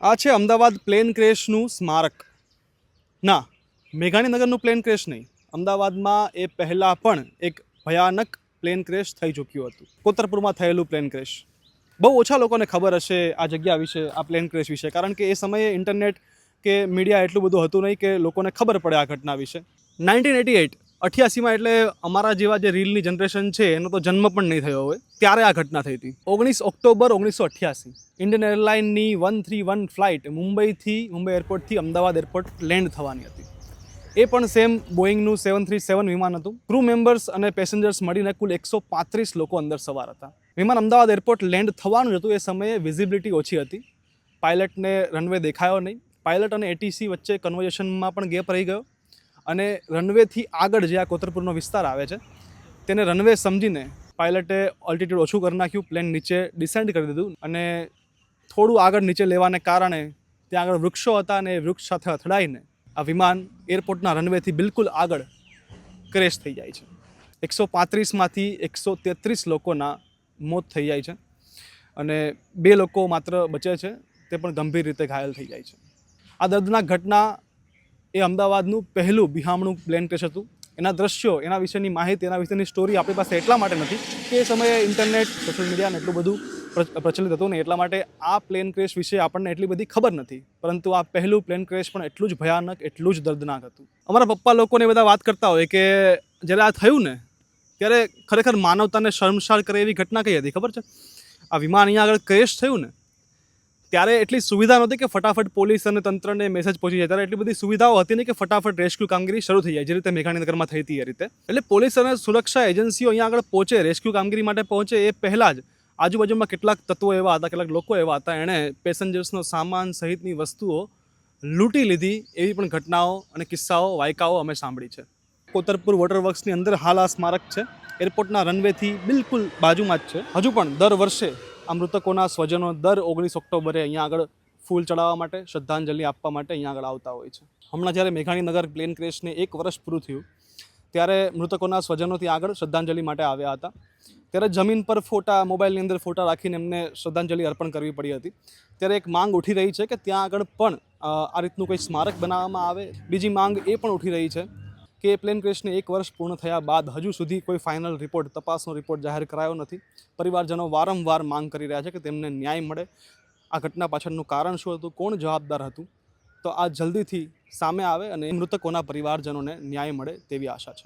આ છે અમદાવાદ પ્લેન ક્રેશનું સ્મારક. ના, મેઘાણીનગરનું પ્લેન ક્રેશ નહીં. અમદાવાદમાં એ પહેલાં પણ એક ભયાનક પ્લેન ક્રેશ થઈ ચૂક્યું હતું. કોતરપુરમાં થયેલું પ્લેન ક્રેશ. બહુ ઓછા લોકોને ખબર હશે આ જગ્યા વિશે, આ પ્લેન ક્રેશ વિશે, કારણ કે એ સમયે ઇન્ટરનેટ કે મીડિયા એટલું બધું હતું નહીં કે લોકોને ખબર પડે આ ઘટના વિશે. 1988 88માં એટલે અમારા જેવા જે રીલની જનરેશન છે એનો તો જન્મ પણ નહીં થયો હોય ત્યારે આ ઘટના થઈ હતી. 19 ઓક્ટોબર 1988 ઇન્ડિયન એરલાઇનની 131 ફ્લાઇટ મુંબઈ એરપોર્ટથી અમદાવાદ એરપોર્ટ લેન્ડ થવાની હતી. એ પણ સેમ બોઈંગનું 737 વિમાન હતું. ક્રૂ મેમ્બર્સ અને પેસેન્જર્સ મળીને કુલ 135 લોકો અંદર સવાર હતા. વિમાન અમદાવાદ એરપોર્ટ લેન્ડ થવાનું હતું. એ સમયે વિઝિબિલિટી ઓછી હતી. પાયલટને રનવે દેખાયો નહીં. પાયલટ અને એટીસી વચ્ચે કન્વર્ઝેશનમાં પણ ગેપ રહી ગયો અને રનવેથી આગળ જે આ કોતરપુરનો વિસ્તાર આવે છે તેને રનવે સમજીને પાયલટે ઓલ્ટિટ્યૂડ ઓછું કરી નાખ્યું. પ્લેન નીચે ડિસેન્ડ કરી દીધું અને થોડું આગળ નીચે લેવાને કારણે ત્યાં આગળ વૃક્ષો હતા અને એ વૃક્ષ સાથે અથડાઈને આ વિમાન એરપોર્ટના રનવેથી બિલકુલ આગળ ક્રેશ થઈ જાય છે. 135માંથી 133 લોકોના મોત થઈ જાય છે અને 2 લોકો માત્ર બચે છે, તે પણ ગંભીર રીતે ઘાયલ થઈ જાય છે. આ દર્દનાક ઘટના એ અમદાવાદનું પહેલું બિહામણું પ્લેન ક્રેશ હતું. એના દ્રશ્યો, એના વિશેની માહિતી, એના વિશેની સ્ટોરી આપણી પાસે એટલા માટે નથી કે એ સમયે ઇન્ટરનેટ, સોશિયલ મીડિયાને એટલું બધું પ્રચલિત હતું નહીં, એટલા માટે આ પ્લેન ક્રેશ વિશે આપણને એટલી બધી ખબર નથી. પરંતુ આ પહેલું પ્લેન ક્રેશ પણ એટલું જ ભયાનક, એટલું જ દર્દનાક હતું. અમારા પપ્પા લોકોને બધા વાત કરતા હોય કે જ્યારે આ થયું ને ત્યારે ખરેખર માનવતાને શર્મસાર કરે એવી ઘટના કઈ હતી ખબર છે? આ વિમાન અહીંયા આગળ ક્રેશ થયું ને ત્યારે એટલી સુવિધા નહોતી કે ફટાફટ પોલીસ અને તંત્રને મેસેજ પહોંચી જાય. ત્યારે એટલી બધી સુવિધાઓ હતી નહીં કે ફટાફટ રેસ્ક્યુ કામગીરી શરૂ થઈ જાય, જે રીતે મેઘાણીનગરમાં થઈ હતી એ રીતે. એટલે પોલીસ અને સુરક્ષા એજન્સીઓ અહીંયા આગળ પહોંચે, રેસ્ક્યુ કામગીરી માટે પહોંચે એ પહેલાં જ આજુબાજુમાં કેટલાક તત્વો એવા હતા, કેટલાક લોકો એવા હતા, એણે પેસેન્જર્સનો સામાન સહિતની વસ્તુઓ લૂંટી લીધી. એવી પણ ઘટનાઓ અને કિસ્સાઓ, વાયકાઓ અમે સાંભળી છે. કોતરપુર વોટર વર્ક્સની અંદર હાલ આ સ્મારક છે. એરપોર્ટના રનવેથી બિલકુલ બાજુમાં જ છે. હજુ પણ દર વર્ષે આ મૃતકોના સ્વજનો દર 19 ઓક્ટોબરે અહીંયા આગળ ફૂલ ચડાવવા માટે, શ્રદ્ધાંજલિ આપવા માટે અહીંયા આગળ આવતા હોય છે. હમણાં જ્યારે મેઘાણીનગર પ્લેન ક્રેશને 1 વર્ષ પૂરું થયું ત્યારે મૃતકોના સ્વજનો ત્યાં આગળ શ્રદ્ધાંજલિ માટે આવ્યા હતા. ત્યારે જમીન પર ફોટા, મોબાઈલની અંદર ફોટા રાખીને એમને શ્રદ્ધાંજલિ અર્પણ કરવી પડી હતી. ત્યારે એક માંગ ઉઠી રહી છે કે ત્યાં આગળ પણ આ રીતનું કોઈ સ્મારક બનાવવામાં આવે. બીજી માંગ એ પણ ઉઠી રહી છે કે પ્લેન ક્રેશને 1 વર્ષ પૂર્ણ થયા બાદ હજુ સુધી કોઈ ફાઇનલ રિપોર્ટ, તપાસનો રિપોર્ટ જાહેર કરાયો નથી. પરિવારજનો વારંવાર માંગ કરી રહ્યા છે કે તેમને ન્યાય મળે. આ ઘટના પાછળનું કારણ શું હતું, કોણ જવાબદાર હતું, તો આ જલ્દીથી સામે આવે અને મૃતકોના પરિવારજનોને ન્યાય મળે તેવી આશા છે.